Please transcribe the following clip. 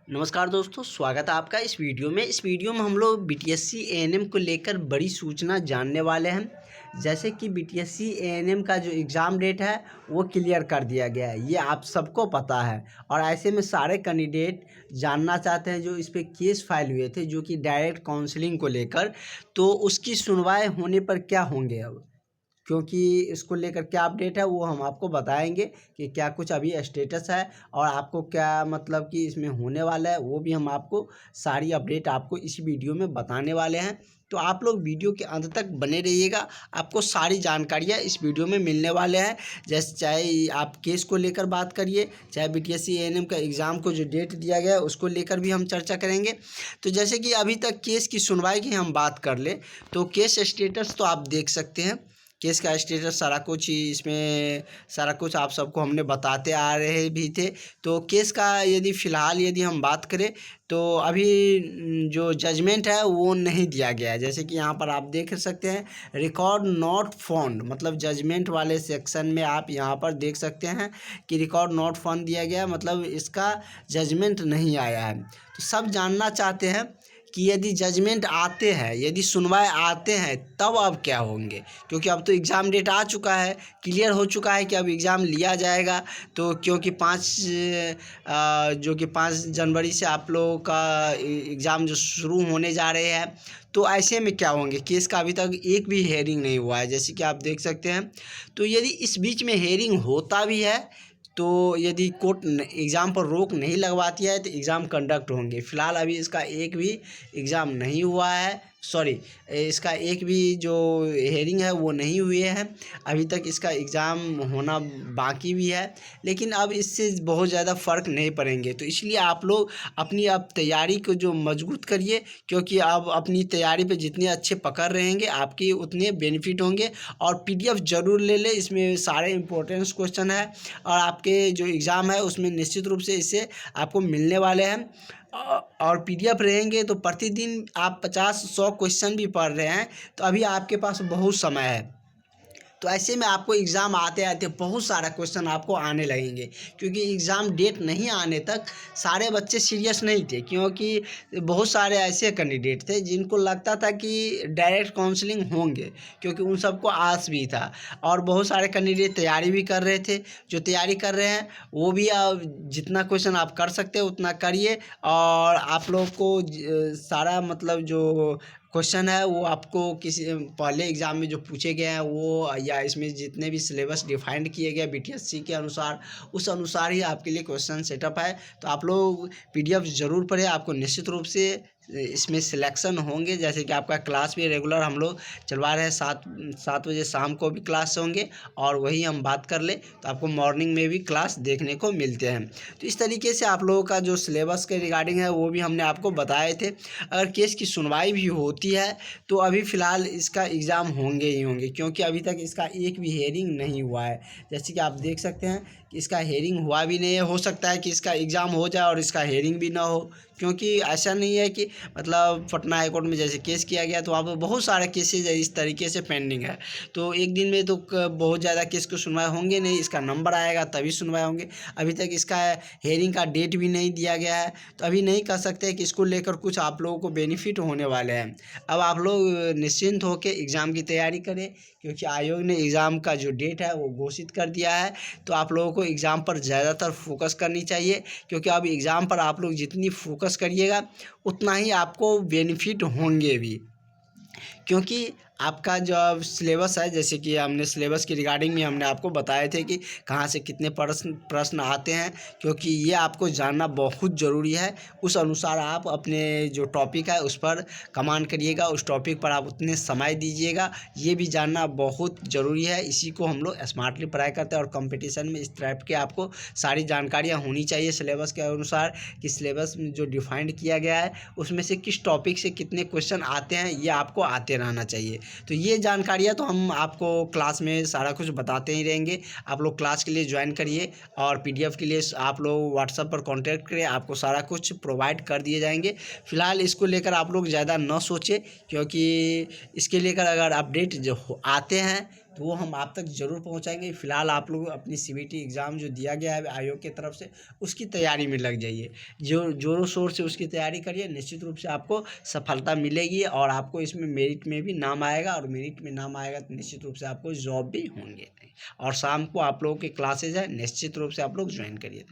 नमस्कार दोस्तों, स्वागत है आपका इस वीडियो में। इस वीडियो में हम लोग बीटीएससी एएनएम को लेकर बड़ी सूचना जानने वाले हैं। जैसे कि बीटीएससी एएनएम का जो एग्ज़ाम डेट है वो क्लियर कर दिया गया है, ये आप सबको पता है। और ऐसे में सारे कैंडिडेट जानना चाहते हैं जो इस पर केस फाइल हुए थे, जो कि डायरेक्ट काउंसलिंग को लेकर, तो उसकी सुनवाई होने पर क्या होंगे अब, क्योंकि इसको लेकर क्या अपडेट है वो हम आपको बताएंगे कि क्या कुछ अभी स्टेटस है और आपको क्या मतलब कि इसमें होने वाला है, वो भी हम आपको सारी अपडेट आपको इस वीडियो में बताने वाले हैं। तो आप लोग वीडियो के अंत तक बने रहिएगा, आपको सारी जानकारियाँ इस वीडियो में मिलने वाले हैं। जैसे चाहे आप केस को लेकर बात करिए, चाहे बीटीएससी एएनएम का एग्ज़ाम को जो डेट दिया गया है उसको लेकर भी हम चर्चा करेंगे। तो जैसे कि अभी तक केस की सुनवाई की हम बात कर ले, तो केस स्टेटस तो आप देख सकते हैं। केस का स्टेटस सारा कुछ ही इसमें सारा कुछ आप सबको हमने बताते आ रहे भी थे। तो केस का यदि हम बात करें तो अभी जो जजमेंट है वो नहीं दिया गया है। जैसे कि यहाँ पर आप देख सकते हैं, रिकॉर्ड नॉट फाउंड, मतलब जजमेंट वाले सेक्शन में आप यहाँ पर देख सकते हैं कि रिकॉर्ड नॉट फाउंड दिया गया, मतलब इसका जजमेंट नहीं आया है। तो सब जानना चाहते हैं कि यदि जजमेंट आते हैं, यदि सुनवाई आते हैं, तब अब क्या होंगे, क्योंकि अब तो एग्ज़ाम डेट आ चुका है, क्लियर हो चुका है कि अब एग्ज़ाम लिया जाएगा। तो क्योंकि 5 जनवरी से आप लोगों का एग्ज़ाम जो शुरू होने जा रहे हैं, तो ऐसे में क्या होंगे। केस का अभी तक एक भी हेयरिंग नहीं हुआ है, जैसे कि आप देख सकते हैं। तो यदि इस बीच में हेयरिंग होता भी है, तो यदि कोर्ट एग्ज़ाम पर रोक नहीं लगवाती है तो एग्ज़ाम कंडक्ट होंगे। फ़िलहाल अभी इसका एक भी एग्ज़ाम नहीं हुआ है, इसका एक भी जो हेयरिंग है वो नहीं हुए हैं। अभी तक इसका एग्ज़ाम होना बाकी भी है, लेकिन अब इससे बहुत ज़्यादा फ़र्क नहीं पड़ेंगे। तो इसलिए आप लोग अपनी अब तैयारी को जो मजबूत करिए, क्योंकि अब अपनी तैयारी पे जितने अच्छे पकड़ रहेंगे आपके उतने बेनिफिट होंगे। और पीडीएफ ज़रूर ले लें, इसमें सारे इंपॉर्टेंट क्वेश्चन है और आपके जो एग्ज़ाम है उसमें निश्चित रूप से इससे आपको मिलने वाले हैं। और पीडीएफ रहेंगे तो प्रतिदिन आप 50-100 क्वेश्चन भी पढ़ रहे हैं, तो अभी आपके पास बहुत समय है। तो ऐसे में आपको एग्ज़ाम आते आते बहुत सारा क्वेश्चन आपको आने लगेंगे, क्योंकि एग्ज़ाम डेट नहीं आने तक सारे बच्चे सीरियस नहीं थे, क्योंकि बहुत सारे ऐसे कैंडिडेट थे जिनको लगता था कि डायरेक्ट काउंसलिंग होंगे, क्योंकि उन सबको आस भी था। और बहुत सारे कैंडिडेट तैयारी भी कर रहे थे। जो तैयारी कर रहे हैं वो भी जितना क्वेश्चन आप कर सकते हैं उतना करिए। और आप लोग को सारा मतलब जो क्वेश्चन है वो आपको किसी पहले एग्ज़ाम में जो पूछे गए हैं वो, या इसमें जितने भी सिलेबस डिफाइंड किए गए बीटीएससी के अनुसार, उस अनुसार ही आपके लिए क्वेश्चन सेटअप है। तो आप लोग पीडीएफ ज़रूर पढ़ें, आपको निश्चित रूप से इसमें सिलेक्शन होंगे। जैसे कि आपका क्लास भी रेगुलर हम लोग चलवा रहे हैं, 7 बजे शाम को भी क्लास होंगे। और वही हम बात कर ले तो आपको मॉर्निंग में भी क्लास देखने को मिलते हैं। तो इस तरीके से आप लोगों का जो सिलेबस के रिगार्डिंग है वो भी हमने आपको बताए थे। अगर केस की सुनवाई भी होती है तो अभी फ़िलहाल इसका एग्ज़ाम होंगे ही होंगे, क्योंकि अभी तक इसका एक भी हेयरिंग नहीं हुआ है। जैसे कि आप देख सकते हैं कि इसका हेयरिंग हुआ भी नहीं है। हो सकता है कि इसका एग्ज़ाम हो जाए और इसका हेयरिंग भी ना हो, क्योंकि ऐसा नहीं है कि मतलब पटना हाई कोर्ट में जैसे केस किया गया तो वहाँ पर बहुत सारे केसेज इस तरीके से पेंडिंग है। तो एक दिन में तो बहुत ज़्यादा केस को सुनवाई होंगे नहीं, इसका नंबर आएगा तभी सुनवाई होंगे। अभी तक इसका हेयरिंग का डेट भी नहीं दिया गया है, तो अभी नहीं कह सकते कि इसको लेकर कुछ आप लोगों को बेनिफिट होने वाले हैं। अब आप लोग निश्चिंत होकर एग्ज़ाम की तैयारी करें, क्योंकि आयोग ने एग्ज़ाम का जो डेट है वो घोषित कर दिया है। तो आप लोगों को एग्ज़ाम पर ज़्यादातर फोकस करनी चाहिए, क्योंकि अब एग्ज़ाम पर आप लोग जितनी फोकस करिएगा उतना ही आपको बेनिफिट होंगे भी। क्योंकि आपका जो सिलेबस है, जैसे कि हमने सिलेबस की रिगार्डिंग में हमने आपको बताए थे कि कहाँ से कितने प्रश्न आते हैं, क्योंकि ये आपको जानना बहुत ज़रूरी है। उस अनुसार आप अपने जो टॉपिक है उस पर कमांड करिएगा, उस टॉपिक पर आप उतने समय दीजिएगा, ये भी जानना बहुत ज़रूरी है। इसी को हम लोग स्मार्टली पढ़ाई करते हैं। और कंपटीशन में इस टाइप के आपको सारी जानकारियाँ होनी चाहिए सिलेबस के अनुसार, कि सिलेबस में जो डिफाइंड किया गया है उसमें से किस टॉपिक से कितने क्वेश्चन आते हैं, ये आपको आते रहना चाहिए। तो ये जानकारियाँ तो हम आपको क्लास में सारा कुछ बताते ही रहेंगे। आप लोग क्लास के लिए ज्वाइन करिए और पीडीएफ के लिए आप लोग व्हाट्सएप पर कांटेक्ट करिए, आपको सारा कुछ प्रोवाइड कर दिए जाएंगे। फ़िलहाल इसको लेकर आप लोग ज़्यादा न सोचें, क्योंकि इसके लेकर अगर अपडेट जो आते हैं तो वो हम आप तक ज़रूर पहुंचाएंगे। फिलहाल आप लोग अपनी CBT एग्ज़ाम जो दिया गया है आयोग की तरफ से, उसकी तैयारी में लग जाइए, जो जोरों शोर से उसकी तैयारी करिए। निश्चित रूप से आपको सफलता मिलेगी और आपको इसमें मेरिट में भी नाम आएगा, और मेरिट में नाम आएगा तो निश्चित रूप से आपको जॉब भी होंगे। और शाम को आप लोगों के क्लासेज है, निश्चित रूप से आप लोग ज्वाइन करिए।